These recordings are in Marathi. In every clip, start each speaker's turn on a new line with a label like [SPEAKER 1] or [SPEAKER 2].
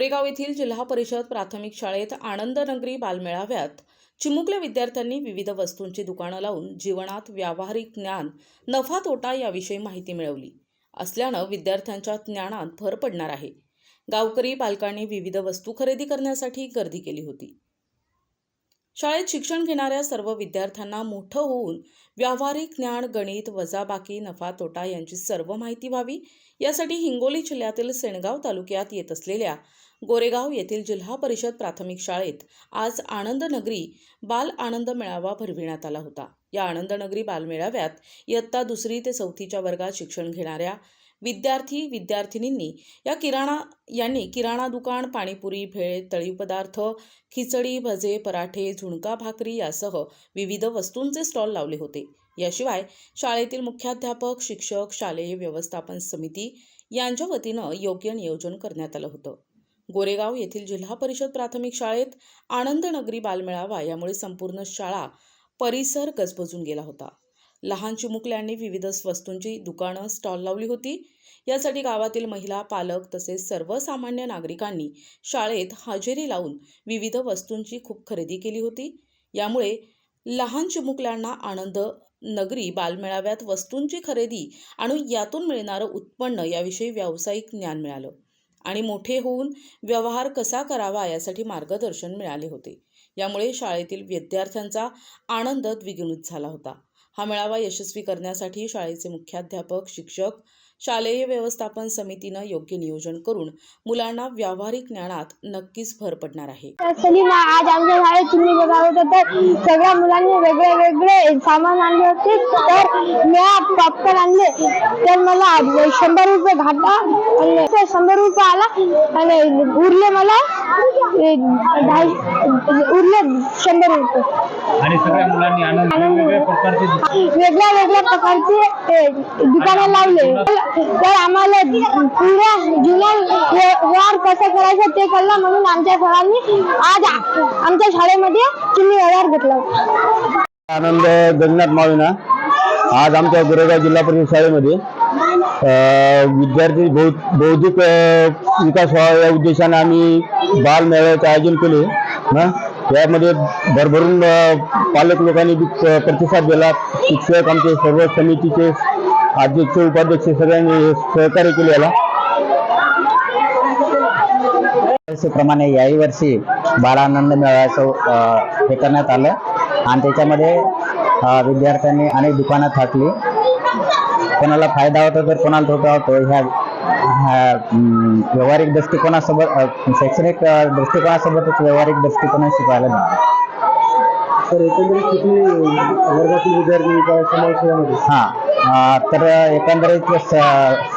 [SPEAKER 1] गोरेगाव येथील जिल्हा परिषद प्राथमिक शाळेत आनंदनगरी बालमेळाव्यात चिमुकल्या विद्यार्थ्यांनी विविध वस्तूंची दुकानं लावून जीवनात व्यावहारिक ज्ञान, नफा तोटा याविषयी माहिती मिळवली असल्यानं विद्यार्थ्यांच्या ज्ञानात भर पडणार आहे। गावकरी पालकांनी विविध वस्तू खरेदी करण्यासाठी गर्दी केली होती। शाळेत शिक्षण घेणाऱ्या सर्व विद्यार्थ्यांना मोठं होऊन व्यावहारिक ज्ञान, गणित, वजाबाकी, नफा तोटा यांची सर्व माहिती व्हावी यासाठी हिंगोली जिल्ह्यातील सेनगाव तालुक्यात येत असलेल्या गोरेगाव येथील जिल्हा परिषद प्राथमिक शाळेत आज आनंदनगरी बाल आनंद मेळावा भरविण्यात आला होता। या आनंदनगरी बालमेळाव्यात इयत्ता 2री ते 4थीच्या वर्गात शिक्षण घेणाऱ्या विद्यार्थी-विद्यार्थिनींनी किराणा दुकान, पाणीपुरी, भेळ, तळीव पदार्थ, खिचडी, भजे, पराठे, झुणका भाकरी यासह विविध वस्तूंचे स्टॉल लावले होते। याशिवाय शाळेतील मुख्याध्यापक, शिक्षक, शालेय व्यवस्थापन समिती यांच्या वतीनं योग्य नियोजन करण्यात आलं होतं। गोरेगाव येथील जिल्हा परिषद प्राथमिक शाळेत आनंदनगरी बालमेळावा यामुळे संपूर्ण शाळा परिसर गजबजून गेला होता। लहान चिमुकल्यांनी विविध वस्तूंची दुकानं, स्टॉल लावली होती। यासाठी गावातील महिला, पालक तसेच सर्वसामान्य नागरिकांनी शाळेत हजेरी लावून विविध वस्तूंची खूप खरेदी केली होती। यामुळे लहान चिमुकल्यांना आनंदनगरी बालमेळाव्यात वस्तूंची खरेदी आणि यातून मिळणारं उत्पन्न याविषयी व्यावसायिक ज्ञान मिळालं आणि मोठे होऊन व्यवहार कसा करावा यासाठी मार्गदर्शन मिळाले होते। यामुळे शाळेतील विद्यार्थ्यांचा आनंद द्विगुणित झाला होता। हा मेळावा यशस्वी करण्यासाठी शाळेचे मुख्याध्यापक, शिक्षक, शालेय व्यवस्थापन समितीनं योग्य नियोजन करून मुलांना व्यावहारिक ज्ञानात नक्कीच भर पडणार आहे।
[SPEAKER 2] आज आमच्या शाळेत चिमणी बघावत होतं। सगळ्या मुलांनी वेगळे सामान आणले होते। तर मी पॉपकॉर्न आणले, तर मला 100 रुपये घाटा आणि 100 रुपये आला आणि उरले मला 100 रुपये।
[SPEAKER 3] आणि सगळ्या मुलांनी
[SPEAKER 2] वेगळ्या प्रकारचे दुकानं लावले। तर आम्हाला पुऱ्या जीवनात व्यवहार कसा करायचा ते कळलं, म्हणून आमच्या सरांनी आज आमच्या शाळेमध्ये चिमणी व्यवहार घेतला।
[SPEAKER 4] आनंद गंगनाथ माविना आज आमच्या गोरेगाव जिल्हा परिषद शाळेमध्ये विद्यार्थी बौद्धिक विकास व्हावा या उद्देशाने आम्ही बाल मेळाव्याचे आयोजन केले। यामध्ये भरभरून पालक लोकांनी प्रतिसाद दिला। शिक्षक, आमचे सर्व समितीचे अध्यक्ष, उपाध्यक्ष सगळ्यांनी सहकार्य केले। याला
[SPEAKER 5] प्रमाणे याही वर्षी बालानंद मेळाव्याचं हे करण्यात आलं आणि त्याच्यामध्ये विद्यार्थ्यांनी अनेक दुकानं थाटली। कोणाला फायदा होतो तर कोणाला तोटा होतो। ह्या व्यावहारिक दृष्टिकोनासोबत, शैक्षणिक दृष्टिकोनासोबतच व्यावहारिक दृष्टिकोन शिकवायला मिळाला।
[SPEAKER 4] तर एकंदरीत किती वर्गातील विद्यार्थी समावेश?
[SPEAKER 5] तर एकंदरीत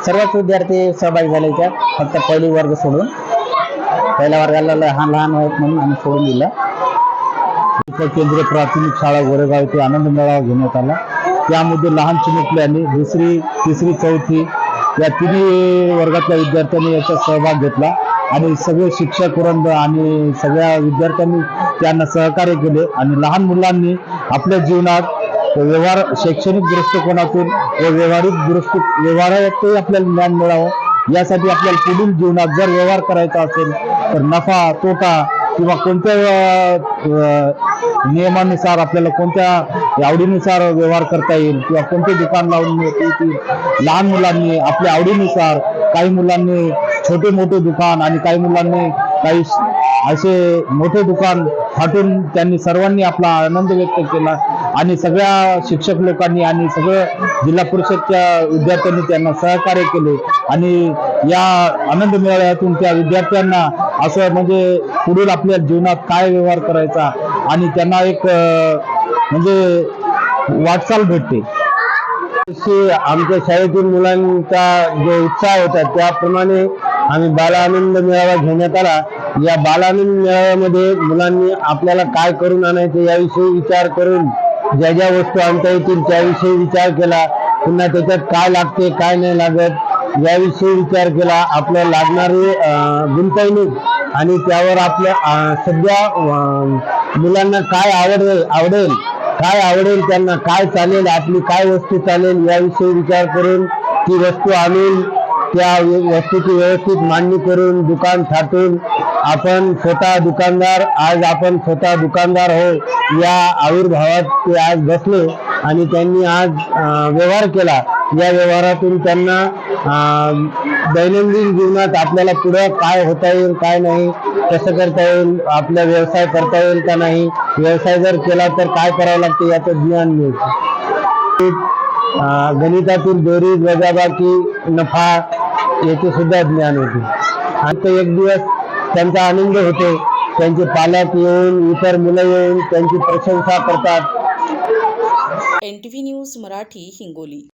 [SPEAKER 5] सर्वच विद्यार्थी सहभागी झाले। फक्त पहिली वर्ग सोडून, पहिल्या वर्गाला लहान आहेत म्हणून आम्ही सोडून दिलं।
[SPEAKER 4] केंद्रीय प्राथमिक शाळा गोरेगाव येथे आनंद मेळावा घेण्यात आला। त्यामध्ये लहान चिमुकल्यांनी 2री, 3री, 4थी या तिन्ही वर्गातल्या विद्यार्थ्यांनी याचा सहभाग घेतला आणि सगळे शिक्षक वृंद आणि सगळ्या विद्यार्थ्यांनी त्यांना सहकार्य केले आणि लहान मुलांनी आपल्या जीवनात व्यवहार, शैक्षणिक दृष्टिकोनातून व व्यवहारातही आपल्याला ज्ञान मिळावं यासाठी आपल्याला पुढील जीवनात जर व्यवहार करायचा असेल तर नफा तोटा किंवा कोणत्या नियमानुसार आपल्याला कोणत्या आवडीनुसार व्यवहार करता येईल किंवा कोणते दुकान लावून लहान मुलांनी आपल्या आवडीनुसार, काही मुलांनी छोटे मोठे दुकान आणि काही मुलांनी काही असे मोठे दुकान थाटून त्यांनी सर्वांनी आपला आनंद व्यक्त केला आणि सगळ्या शिक्षक लोकांनी आणि सगळं जिल्हा परिषदच्या विद्यार्थ्यांनी त्यांना सहकार्य केले आणि या आनंद मेळाव्यातून त्या विद्यार्थ्यांना असं म्हणजे पुढील आपल्या जीवनात काय व्यवहार करायचा आणि त्यांना एक म्हणजे वाटचाल भेटते। आमच्या शाळेतील मुलांचा जो उत्साह होता त्याप्रमाणे आम्ही बालानंद मेळावा घेण्यात आला। या बालानंद मेळाव्यामध्ये मुलांनी आपल्याला काय करून आणायचे याविषयी विचार करून ज्या ज्या वस्तू आणता येतील त्याविषयी विचार केला। पुन्हा त्याच्यात काय लागते, काय नाही लागत याविषयी विचार केला। आपल्याला लागणारी गुंतवणूक आणि त्यावर आपल्या सध्या मुलांना काय आवडेल, त्यांना काय चालेल, आपली काय वस्तू चालेल याविषयी विचार करून ती वस्तू आणून त्या वस्तूची व्यवस्थित मांडणी करून दुकान थाटून आपण स्वतः दुकानदार, आज आपण स्वतः दुकानदार हो या आविर्भावात ते आज बसले आणि त्यांनी आज व्यवहार केला. या व्यवहारातून त्यांना दैनंदिन जीवनात आपल्याला पुढे काय होता येईल, काय नाही, कसं करता येईल, आपला व्यवसाय करता येईल का नाही, व्यवसाय जर केला तर काय करावं लागते याचं ज्ञान मिळते. गणितातील बेरीज, वजाबाकी, नफा याचे सुद्धा ज्ञान होते. आणि तो एक दिवस त्यांचा आनंद होतो. त्यांचे पालक येऊन, इतर मुलं येऊन त्यांची प्रशंसा करतात.
[SPEAKER 1] NTV news Marathi, Hingoli.